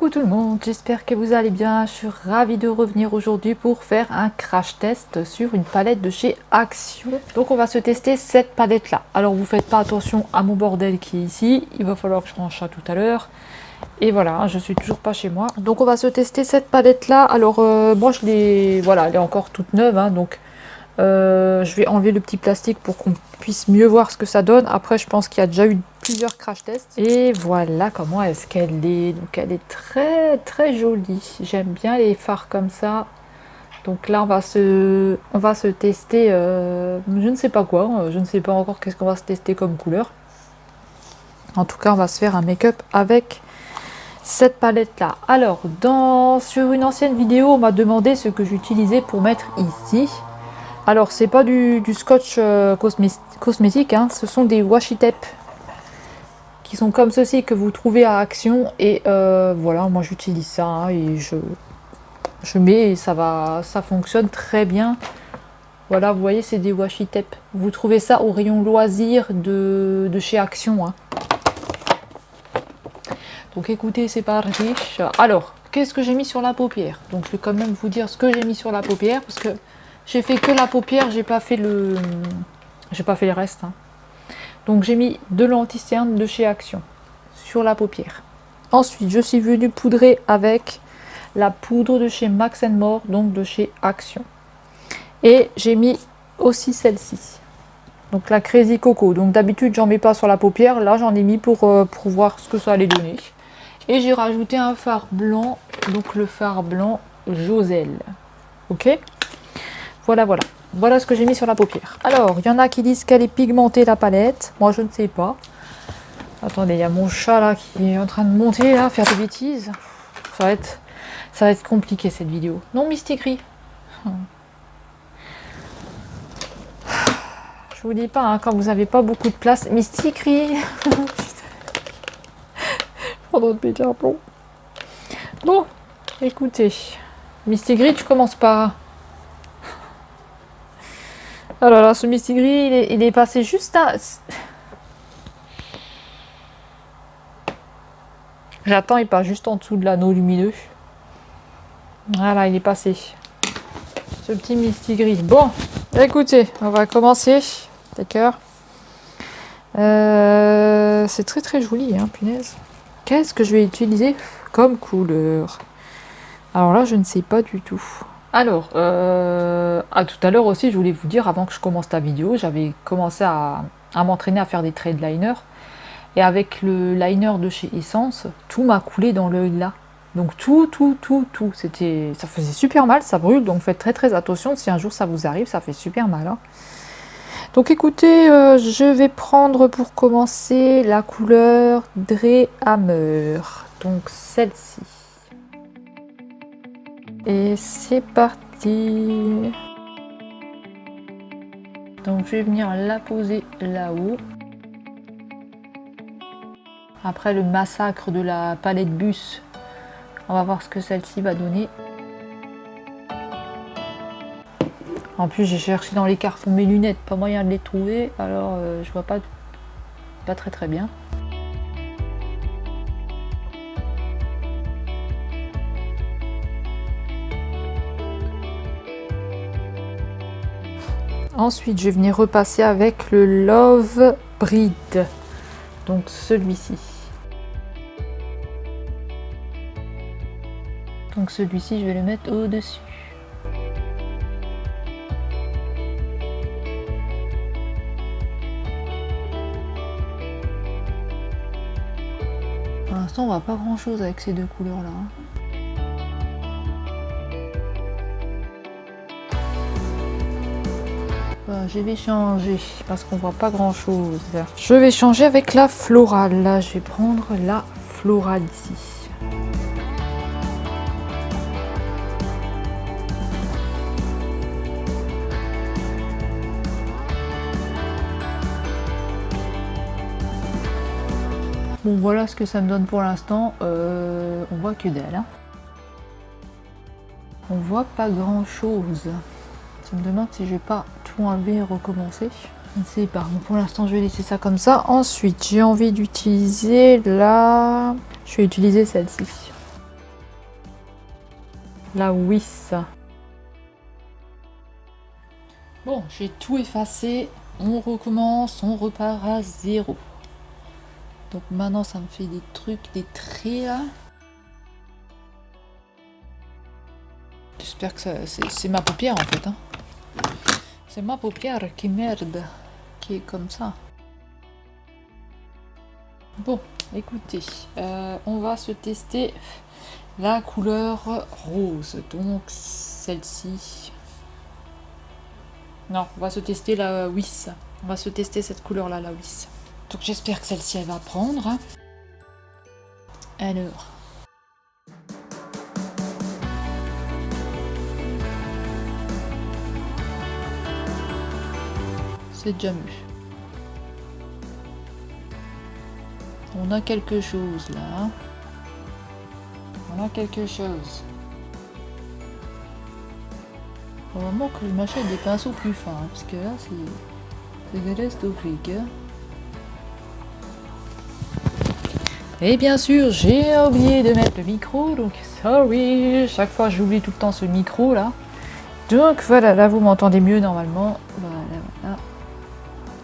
Coucou tout le monde, j'espère que vous allez bien. Je suis ravie de revenir aujourd'hui pour faire un crash test sur une palette de chez Action. Donc on va se tester cette palette là. Alors vous faites pas attention à mon bordel qui est ici, il va falloir que je range ça tout à l'heure. Et voilà, je suis toujours pas chez moi. Donc on va se tester cette palette là. Alors moi je l'ai, voilà, elle est encore toute neuve, hein, donc je vais enlever le petit plastique pour qu'on puisse mieux voir ce que ça donne. Après je pense qu'il y a déjà eu plusieurs crash tests. Et voilà comment est-ce qu'elle est. Donc elle est très très jolie. J'aime bien les fards comme ça. Donc là on va se tester je ne sais pas quoi. Je ne sais pas encore qu'est-ce qu'on va se tester comme couleur. En tout cas on va se faire un make-up avec cette palette là. Alors sur une ancienne vidéo on m'a demandé ce que j'utilisais pour mettre ici. Alors c'est pas du scotch cosmétique, hein, ce sont des washi tape qui sont comme ceci que vous trouvez à Action. Et voilà, moi j'utilise ça, hein, et je mets et ça fonctionne très bien. Voilà, vous voyez, c'est des washi tape. Vous trouvez ça au rayon loisirs de chez Action, hein. Donc écoutez, c'est parti. Alors, qu'est-ce que j'ai mis sur la paupière? Donc je vais quand même vous dire ce que j'ai mis sur la paupière, parce que j'ai fait que la paupière, j'ai pas fait le reste, hein. Donc j'ai mis de l'anti-cerne de chez Action sur la paupière. Ensuite, je suis venue poudrer avec la poudre de chez Max & More, donc de chez Action. Et j'ai mis aussi celle-ci, donc la Crazy Coco. Donc d'habitude, j'en mets pas sur la paupière. Là, j'en ai mis pour voir ce que ça allait donner. Et j'ai rajouté un fard blanc, donc le fard blanc Josel. Ok, voilà. Voilà ce que j'ai mis sur la paupière. Alors, il y en a qui disent qu'elle est pigmentée, la palette. Moi, je ne sais pas. Attendez, il y a mon chat là qui est en train de monter, là, faire des bêtises. Ça va être compliqué cette vidéo. Non, Misty Gris. Je vous dis pas, hein, quand vous n'avez pas beaucoup de place. Misty Gris. Pendant de péter un plomb. Bon, écoutez. Misty Gris, tu commences par... Oh là là, ce Misty Gris, il est passé juste à... J'attends, il passe juste en dessous de l'anneau lumineux. Voilà, il est passé. Ce petit Misty Gris. Bon, écoutez, on va commencer. D'accord. C'est très très joli, hein, punaise. Qu'est-ce que je vais utiliser comme couleur? Alors là, je ne sais pas du tout. Alors, tout à l'heure aussi, je voulais vous dire, avant que je commence la vidéo, j'avais commencé à m'entraîner à faire des traits de liner. Et avec le liner de chez Essence, tout m'a coulé dans l'œil là. Donc tout. Ça faisait super mal, ça brûle. Donc faites très très attention, si un jour ça vous arrive, ça fait super mal, hein. Donc écoutez, je vais prendre pour commencer la couleur Drehammer. Donc celle-ci. Et c'est parti. Donc je vais venir la poser là-haut. Après le massacre de la palette bus, on va voir ce que celle-ci va donner. En plus j'ai cherché dans les cartons mes lunettes, pas moyen de les trouver, alors je vois pas très bien. Ensuite, je vais venir repasser avec le Love Bride, donc celui-ci. Donc celui-ci, je vais le mettre au-dessus. Pour l'instant, on voit pas grand-chose avec ces deux couleurs-là, hein. Je vais changer parce qu'on voit pas grand chose. Je vais changer avec la florale. Là, je vais prendre la florale ici. Bon, voilà ce que ça me donne pour l'instant. On voit que dalle, hein. On voit pas grand chose. Je me demande si je vais pas tout enlever et recommencer. Je ne sais pas. Bon, pour l'instant, je vais laisser ça comme ça. Ensuite, j'ai envie d'utiliser la... Je vais utiliser celle-ci. la Wiss. Bon, j'ai tout effacé. On recommence, on repart à 0. Donc maintenant, ça me fait des trucs, des traits là. J'espère que c'est ma paupière en fait. Hein. C'est ma paupière qui merde, qui est comme ça. Bon, écoutez, on va se tester la couleur rose. Donc celle-ci. Non, on va se tester la Wiss. On va se tester cette couleur-là, la Wiss. Donc j'espère que celle-ci, elle va prendre. Alors. C'est déjà mieux. On a quelque chose là. On a quelque chose. Faut vraiment que je m'achète des pinceaux plus fins, hein, parce que là c'est dégueulasse au fric. Hein. Et bien sûr, j'ai oublié de mettre le micro, donc sorry. Chaque fois j'oublie tout le temps ce micro là. Donc voilà, là vous m'entendez mieux normalement. Voilà.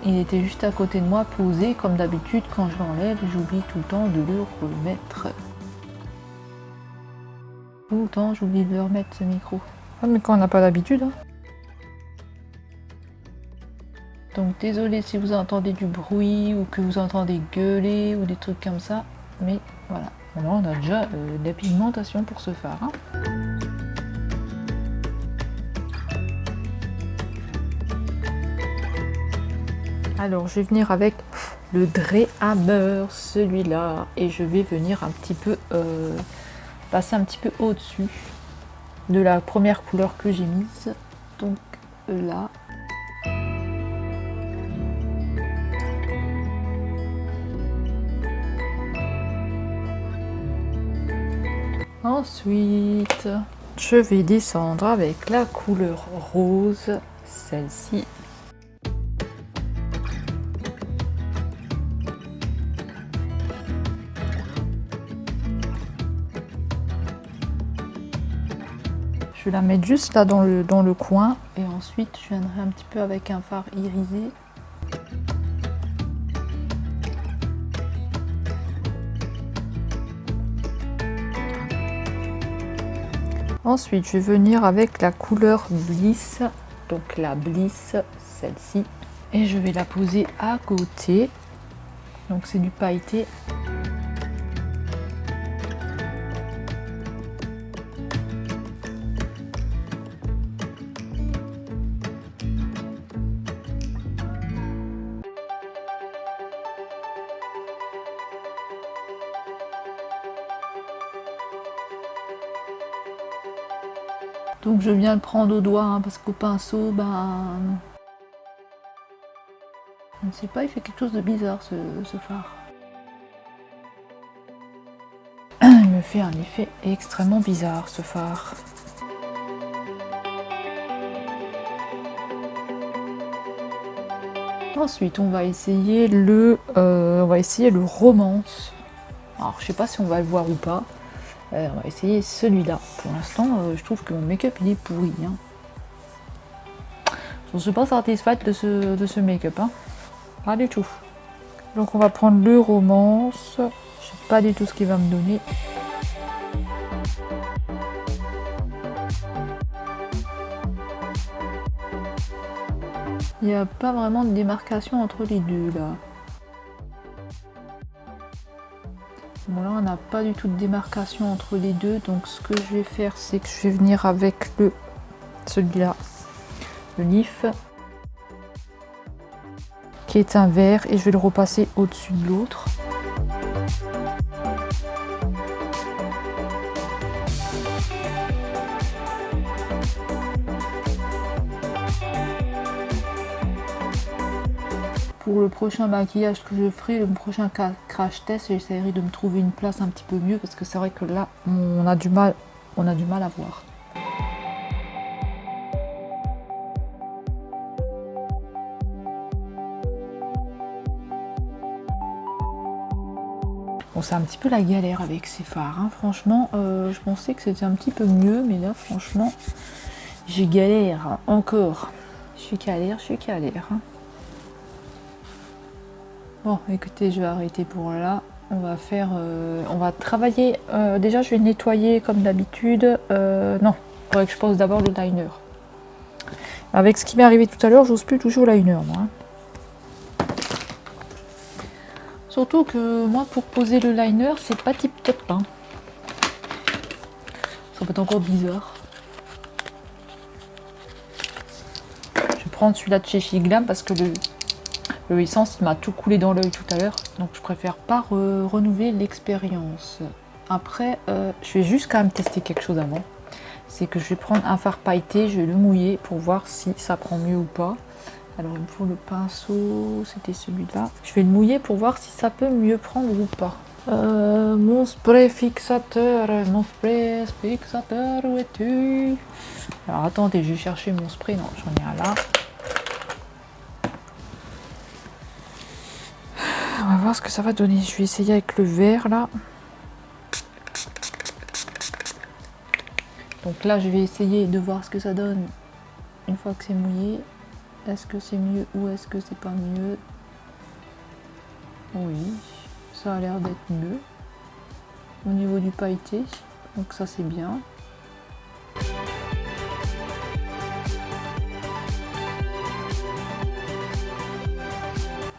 Il était juste à côté de moi, posé comme d'habitude. Quand je l'enlève, j'oublie tout le temps de le remettre. Tout le temps, j'oublie de le remettre ce micro. Ah, mais quand on n'a pas l'habitude. Hein. Donc désolé si vous entendez du bruit ou que vous entendez gueuler ou des trucs comme ça. Mais voilà, alors, on a déjà de la pigmentation pour ce phare. Hein. Alors je vais venir avec le Drehhammer, celui-là. Et je vais venir un petit peu passer un petit peu au-dessus de la première couleur que j'ai mise. Donc là. Ensuite, je vais descendre avec la couleur rose, celle-ci. Je vais la mettre juste là dans le coin et ensuite je viendrai un petit peu avec un fard irisé. Ensuite, je vais venir avec la couleur Bliss, donc la Bliss, celle-ci, et je vais la poser à côté. Donc c'est du pailleté. Donc je viens le prendre au doigt hein, parce qu'au pinceau, ben, je ne sais pas, il fait quelque chose de bizarre ce fard. Il me fait un effet extrêmement bizarre ce phare. Ensuite, on va essayer le romance. Alors, je sais pas si on va le voir ou pas. On va essayer celui-là. Pour l'instant, je trouve que mon make-up il est pourri. Hein. Je ne suis pas satisfaite de ce make-up. Hein. Pas du tout. Donc, on va prendre le romance. Je sais pas du tout ce qu'il va me donner. Il n'y a pas vraiment de démarcation entre les deux là. Bon là on n'a pas du tout de démarcation entre les deux, donc ce que je vais faire c'est que je vais venir avec celui-là, le Leaf, qui est un vert, et je vais le repasser au-dessus de l'autre. Pour le prochain maquillage que je ferai, le prochain crash test, j'essaierai de me trouver une place un petit peu mieux parce que c'est vrai que là, on a du mal à voir. Bon, c'est un petit peu la galère avec ces fards, hein. Franchement, je pensais que c'était un petit peu mieux, mais là, franchement, j'ai galère, hein, encore. Je galère, hein. Bon, écoutez, je vais arrêter pour là. On va faire, on va travailler. Déjà, je vais nettoyer comme d'habitude. Non, il faudrait que je pose d'abord le liner. Avec ce qui m'est arrivé tout à l'heure, j'ose plus toujours liner, moi, hein. Surtout que moi, pour poser le liner, c'est pas tip top, hein. Ça peut être encore bizarre. Je vais prendre celui-là de chez Shiglam parce que le essence, il m'a tout coulé dans l'œil tout à l'heure. Donc je préfère pas renouveler l'expérience. Après, je vais juste quand même tester quelque chose avant. C'est que je vais prendre un fard pailleté, je vais le mouiller pour voir si ça prend mieux ou pas. Alors il me faut le pinceau, c'était celui-là. Je vais le mouiller pour voir si ça peut mieux prendre ou pas. Mon spray fixateur, où es-tu? Alors attendez, je vais chercher mon spray, non, j'en ai un là. On va voir ce que ça va donner. Je vais essayer avec le vert là. Donc là, je vais essayer de voir ce que ça donne une fois que c'est mouillé. Est-ce que c'est mieux ou est-ce que c'est pas mieux? Oui, ça a l'air d'être mieux au niveau du pailleté. Donc ça, c'est bien.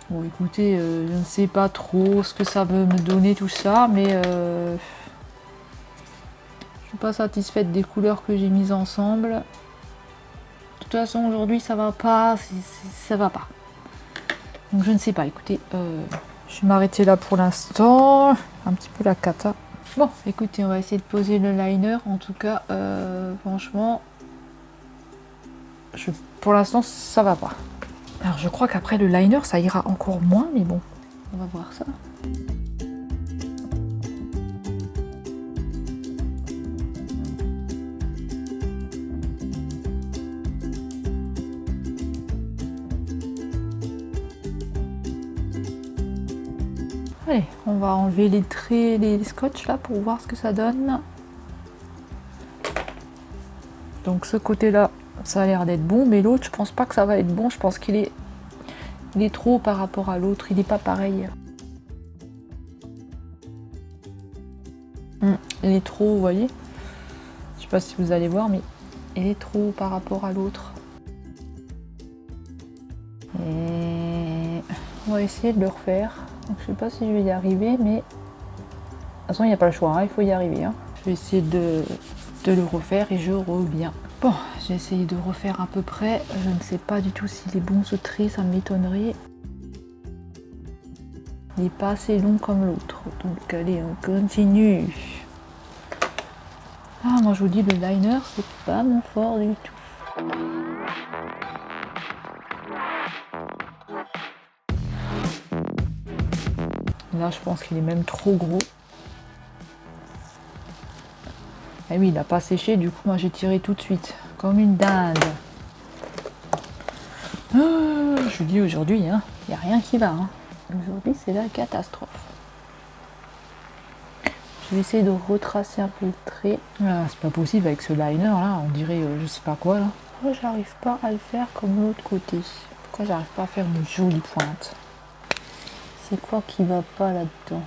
Bon, écoutez, je ne sais pas trop ce que ça veut me donner tout ça, mais je suis pas satisfaite des couleurs que j'ai mises ensemble. De toute façon, aujourd'hui, ça va pas, ça va pas. Donc je ne sais pas, écoutez, je vais m'arrêter là pour l'instant. Un petit peu la cata. Bon, écoutez, on va essayer de poser le liner. En tout cas, franchement, pour l'instant, ça va pas. Alors je crois qu'après le liner, ça ira encore moins, mais bon, on va voir ça. Allez, on va enlever les traits, les scotch là pour voir ce que ça donne. Donc ce côté-là, ça a l'air d'être bon, mais l'autre, je pense pas que ça va être bon. Je pense qu'il est, trop par rapport à l'autre. Il n'est pas pareil. Il est trop, vous voyez. Je sais pas si vous allez voir, mais il est trop par rapport à l'autre. Et on va essayer de le refaire. Donc, je sais pas si je vais y arriver, mais de toute façon, il n'y a pas le choix, hein, il faut y arriver, hein. Je vais essayer de le refaire et je reviens. Bon, j'ai essayé de refaire à peu près. Je ne sais pas du tout s'il est bon ce trait, ça m'étonnerait. Il n'est pas assez long comme l'autre. Donc allez, on continue. Ah, moi je vous dis, le liner, c'est pas mon fort du tout. Là, je pense qu'il est même trop gros. Ah oui, il n'a pas séché, du coup, moi j'ai tiré tout de suite, comme une dinde. Ah, je vous dis aujourd'hui, hein, il n'y a rien qui va, hein. Aujourd'hui, c'est la catastrophe. Je vais essayer de retracer un peu le trait. Ah, c'est pas possible avec ce liner là, on dirait je sais pas quoi là. Pourquoi j'arrive pas à le faire comme l'autre côté? Pourquoi j'arrive pas à faire une jolie pointe? C'est quoi qui va pas là-dedans?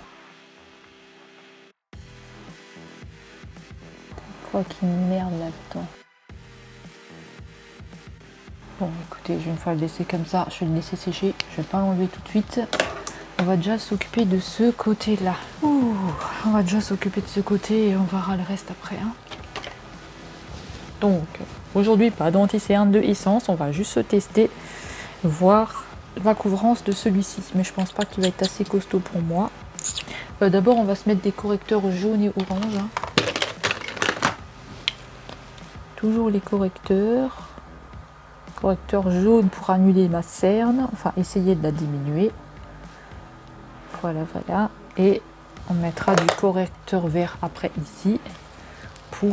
Quoi qui merde là-dedans? Bon, écoutez, je vais une fois le laisser comme ça, je vais le laisser sécher, je vais pas l'enlever tout de suite. On va déjà s'occuper de ce côté-là. On va déjà s'occuper de ce côté et on verra le reste après, hein. Donc, aujourd'hui, pas d'anti-cerne de essence, on va juste se tester, voir la couvrance de celui-ci. Mais je pense pas qu'il va être assez costaud pour moi. D'abord, on va se mettre des correcteurs jaunes et orange, hein. Toujours les correcteurs. Correcteur jaune pour annuler ma cerne, enfin essayer de la diminuer. Voilà, voilà. Et on mettra du correcteur vert après ici pour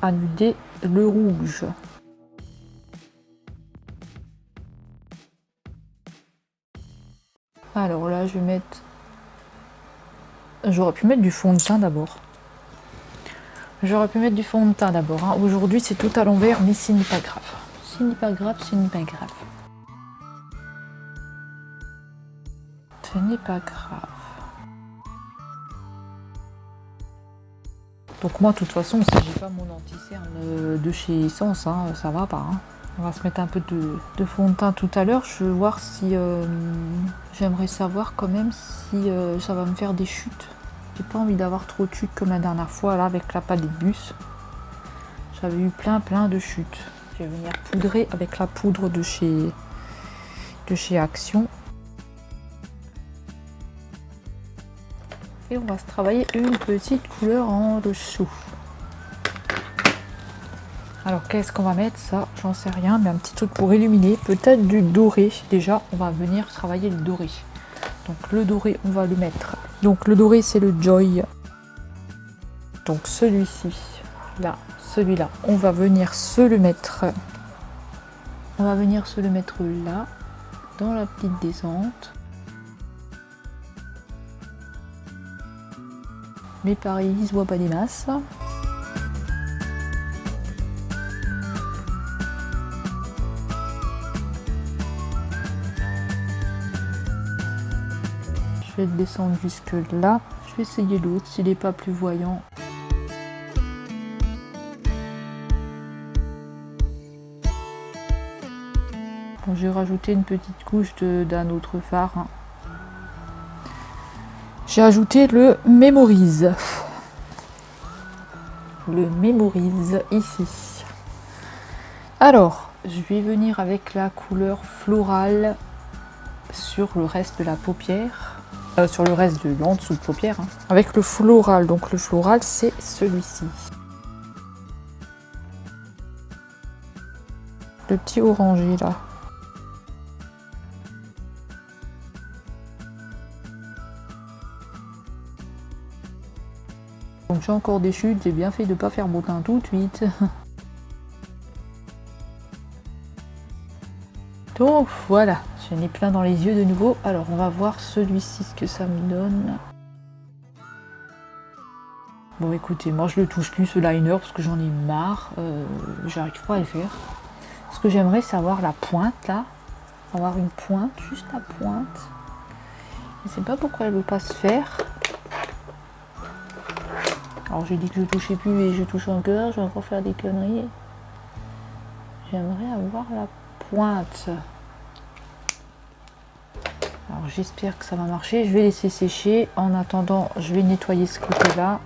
annuler le rouge. Alors là, je vais mettre J'aurais pu mettre du fond de teint d'abord. J'aurais pu mettre du fond de teint d'abord. Hein. Aujourd'hui, c'est tout à l'envers, mais ce n'est pas grave. Ce n'est pas grave, ce n'est pas grave. Ce n'est pas grave. Donc moi, de toute façon, si j'ai pas mon anti-cerne de chez Essence, hein, ça va pas. Hein. On va se mettre un peu de fond de teint tout à l'heure. Je veux voir si... j'aimerais savoir quand même si ça va me faire des chutes. J'ai pas envie d'avoir trop de chutes comme la dernière fois là avec la palette bus. J'avais eu plein de chutes. Je vais venir poudrer avec la poudre de chez Action. Et on va se travailler une petite couleur en dessous. Alors qu'est-ce qu'on va mettre? Ça, j'en sais rien, mais un petit truc pour illuminer. Peut-être du doré. Déjà, on va venir travailler le doré. Donc le doré, on va le mettre. Donc le doré, c'est le Joy. Donc celui-ci, là, celui-là, on va venir se le mettre. On va venir se le mettre là, dans la petite descente. Mais pareil, il se voit pas des masses. Je vais le descendre jusque là. Je vais essayer l'autre s'il n'est pas plus voyant. Bon, j'ai rajouté une petite couche d'un autre fard. Hein. J'ai ajouté le Mémorise. Le Mémorise ici. Alors, je vais venir avec la couleur florale sur le reste de la paupière. Sur le reste de l'en dessous de paupière. Hein. Avec le floral. Donc le floral, c'est celui-ci. Le petit orangé là. Donc j'ai encore des chutes, j'ai bien fait de ne pas faire mon teint tout de suite. Donc voilà, j'en ai plein dans les yeux de nouveau. Alors on va voir celui-ci, ce que ça me donne. Bon écoutez, moi je le touche plus ce liner parce que j'en ai marre. J'arrive pas à le faire. Ce que j'aimerais, c'est avoir la pointe là. Avoir une pointe, juste la pointe. Je sais pas pourquoi elle veut pas se faire. Alors j'ai dit que je touchais plus et je touche encore, je vais encore faire des conneries. J'aimerais avoir la pointe. Alors j'espère que ça va marcher. Je vais laisser sécher. En attendant, je vais nettoyer ce côté-là.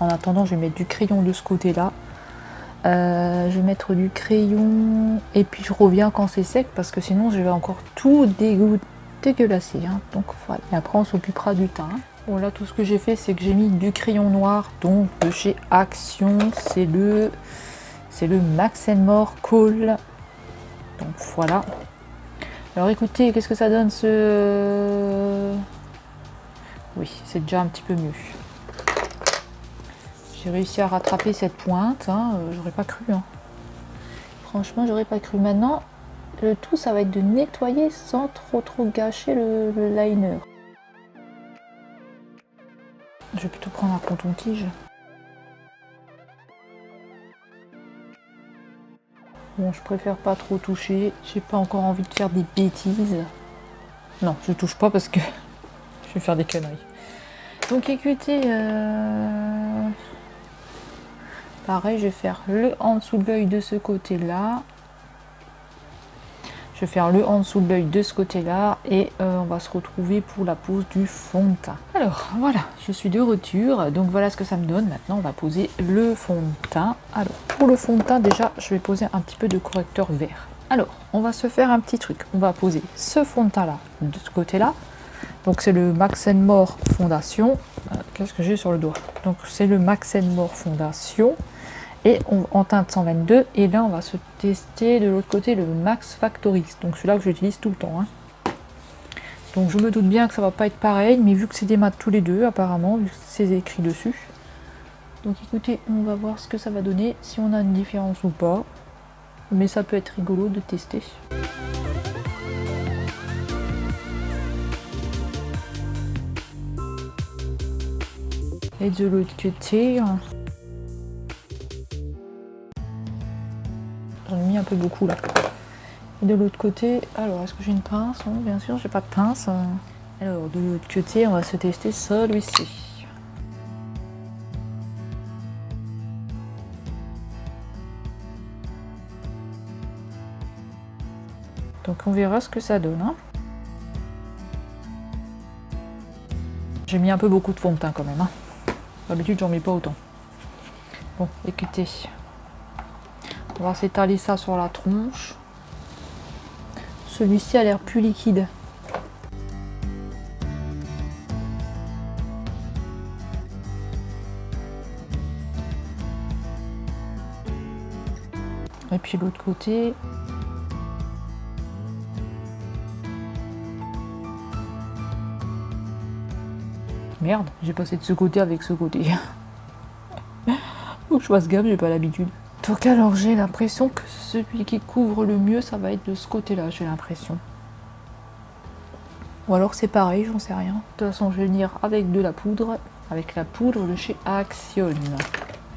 En attendant, je vais mettre du crayon de ce côté-là. Je vais mettre du crayon et puis je reviens quand c'est sec parce que sinon je vais encore tout dégueulasser. Hein. Donc voilà. Et après on s'occupera du teint. Bon là tout ce que j'ai fait c'est que j'ai mis du crayon noir donc de chez Action, c'est le Max & More Kohl. Donc voilà. Alors écoutez, qu'est-ce que ça donne ce... Oui, c'est déjà un petit peu mieux. J'ai réussi à rattraper cette pointe, hein. J'aurais pas cru. Hein. Franchement, j'aurais pas cru. Maintenant, le tout ça va être de nettoyer sans trop gâcher le liner. Je vais plutôt prendre un coton-tige. Bon, je préfère pas trop toucher. J'ai pas encore envie de faire des bêtises. Non, je touche pas parce que je vais faire des conneries. Donc écoutez, pareil, je vais faire le en dessous de l'œil de ce côté-là. Je vais faire le en dessous de l'œil de ce côté-là et on va se retrouver pour la pose du fond de teint. Alors voilà, je suis de retour, donc voilà ce que ça me donne. Maintenant on va poser le fond de teint. Alors pour le fond de teint déjà je vais poser un petit peu de correcteur vert. Alors on va se faire un petit truc, on va poser ce fond de teint là de ce côté-là. Donc c'est le Max & More Fondation. Qu'est-ce que j'ai sur le doigt? Donc c'est le Max & More Fondation. Et en teinte 122, et là on va se tester de l'autre côté le Max Factory, donc celui-là que j'utilise tout le temps. Hein. Donc je me doute bien que ça va pas être pareil, mais vu que c'est des mat tous les deux apparemment, vu que c'est écrit dessus. Donc écoutez, on va voir ce que ça va donner, si on a une différence ou pas. Mais ça peut être rigolo de tester. Et de l'autre côté, j'en ai mis un peu beaucoup là. Et de l'autre côté, alors est-ce que j'ai une pince? Non, bien sûr, j'ai pas de pince. Alors de l'autre côté, on va se tester celui-ci. Donc on verra ce que ça donne. Hein. J'ai mis un peu beaucoup de fond de teint quand même. Hein. D'habitude, j'en mets pas autant. Bon, écoutez. On va s'étaler ça sur la tronche. Celui-ci a l'air plus liquide. Et puis l'autre côté. Merde, j'ai passé de ce côté avec ce côté. Faut que je fasse gaffe, j'ai pas l'habitude. Donc alors j'ai l'impression que celui qui couvre le mieux, ça va être de ce côté-là, j'ai l'impression. Ou alors c'est pareil, j'en sais rien. De toute façon, je vais venir avec de la poudre de chez Action.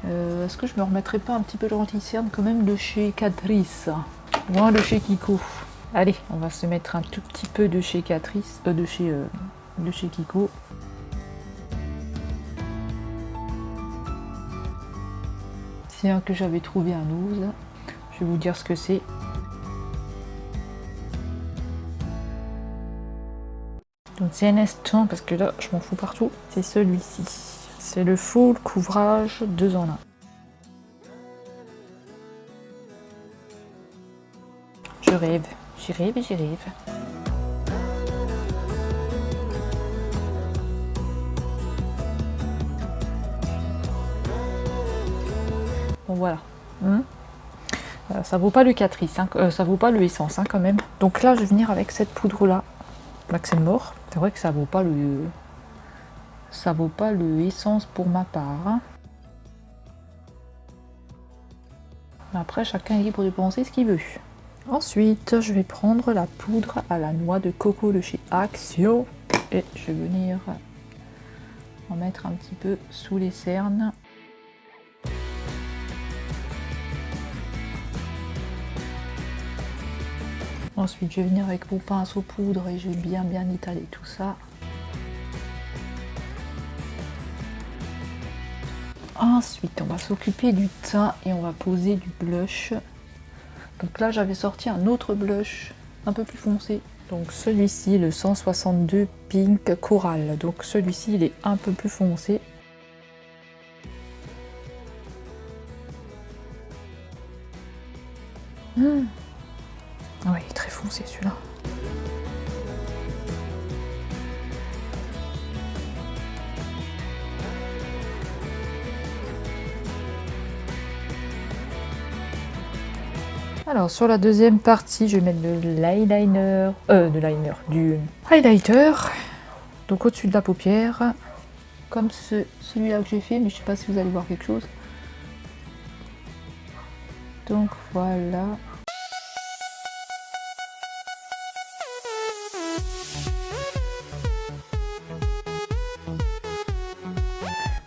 Est-ce que je me remettrai pas un petit peu de anti-cerne quand même de chez Catrice ou un de chez Kiko? Allez, on va se mettre un tout petit peu de chez Catrice, de chez Kiko. C'est un que j'avais trouvé à Nouz. Je vais vous dire ce que c'est. Donc c'est un instant parce que là je m'en fous partout. C'est celui-ci. C'est le full couvrage 2 en 1. Je rêve, j'y rêve et j'y rêve. Bon voilà. Ça vaut pas le Catrice, hein, ça vaut pas le essence hein, quand même. Donc là je vais venir avec cette poudre là. Maxime Mort. C'est vrai que ça vaut pas le essence pour ma part. Hein. Après chacun est libre de penser ce qu'il veut. Ensuite je vais prendre la poudre à la noix de coco de chez Action. Et je vais venir en mettre un petit peu sous les cernes. Ensuite, je vais venir avec mon pinceau poudre et je vais bien étaler tout ça. Ensuite, on va s'occuper du teint et on va poser du blush. Donc là, j'avais sorti un autre blush un peu plus foncé. Donc celui-ci, le 162 Pink Coral. Donc celui-ci, il est un peu plus foncé. Ah oui, il est très foncé celui-là. Alors sur la deuxième partie, je vais mettre du highlighter. Donc au-dessus de la paupière, comme celui-là que j'ai fait, mais je sais pas si vous allez voir quelque chose. Donc voilà.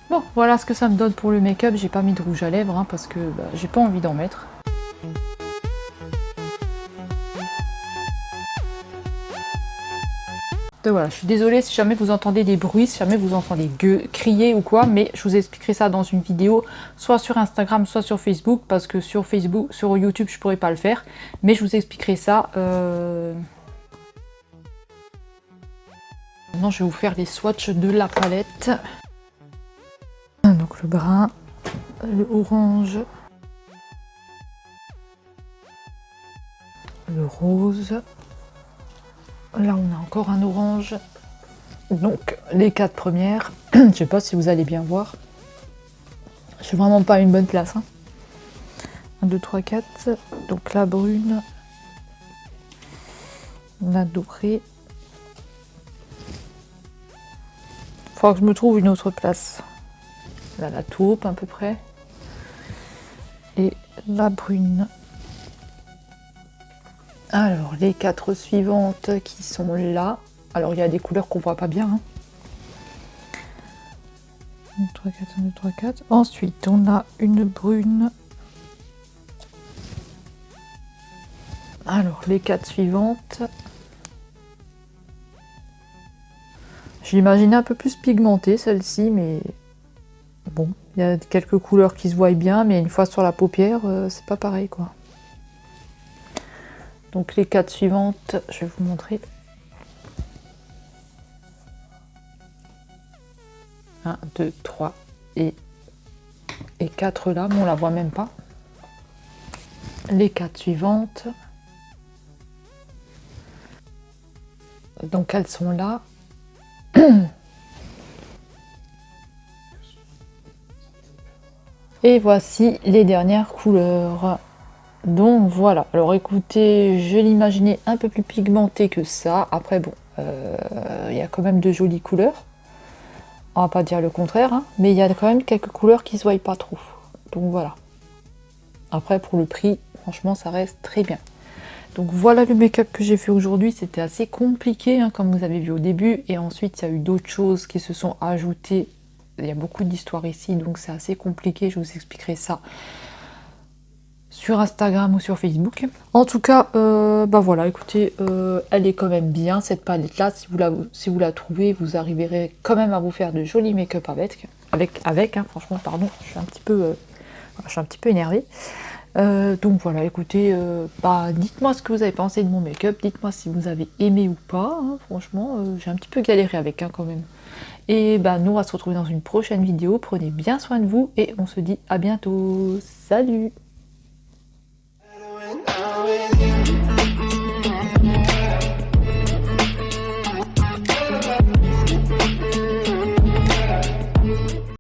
Bon, voilà ce que ça me donne pour le make-up. J'ai pas mis de rouge à lèvres hein, parce que j'ai pas envie d'en mettre. Donc voilà, je suis désolée si jamais vous entendez des bruits, si jamais vous entendez crier ou quoi, mais je vous expliquerai ça dans une vidéo, soit sur Instagram, soit sur Facebook, parce que sur Facebook, sur YouTube, je pourrais pas le faire, mais je vous expliquerai ça. Maintenant, je vais vous faire les swatchs de la palette. Donc le brun, le orange, le rose. Là, on a encore un orange. Donc, les 4 premières. Je sais pas si vous allez bien voir. Je suis vraiment pas à une bonne place. Hein. 1, 2, 3, 4. Donc, la brune. La dorée. Il faudra que je me trouve une autre place. Là, la taupe, à peu près. Et la brune. Alors, les 4 suivantes qui sont là. Alors, il y a des couleurs qu'on voit pas bien. Hein. 1, 2, 3, 4, 1, 2, 3, 4. Ensuite, on a une brune. Alors, les 4 suivantes. Je l'imaginais un peu plus pigmentée, celle-ci, mais bon, il y a quelques couleurs qui se voient bien, mais une fois sur la paupière, c'est pas pareil, quoi. Donc, les 4 suivantes, je vais vous montrer. 1, 2, 3 et 4 là, mais on la voit même pas. Les 4 suivantes. Donc elles sont là. Et voici les dernières couleurs. Donc voilà. Alors écoutez, je l'imaginais un peu plus pigmenté que ça. Après bon, il y a quand même de jolies couleurs. On va pas dire le contraire, hein, mais il y a quand même quelques couleurs qui se voient pas trop. Donc voilà. Après pour le prix, franchement ça reste très bien. Donc voilà le make-up que j'ai fait aujourd'hui. C'était assez compliqué, hein, comme vous avez vu au début. Et ensuite il y a eu d'autres choses qui se sont ajoutées. Il y a beaucoup d'histoires ici, donc c'est assez compliqué. Je vous expliquerai ça sur Instagram ou sur Facebook. En tout cas, bah voilà, écoutez, elle est quand même bien cette palette là. Si vous la trouvez, vous arriverez quand même à vous faire de jolis make-up avec hein, franchement, pardon, je suis un petit peu énervée. Donc voilà, écoutez, bah, dites-moi ce que vous avez pensé de mon make-up, dites-moi si vous avez aimé ou pas, hein. Franchement, j'ai un petit peu galéré avec, hein, quand même. Et bah, nous on va se retrouver dans une prochaine vidéo, prenez bien soin de vous et on se dit à bientôt, salut!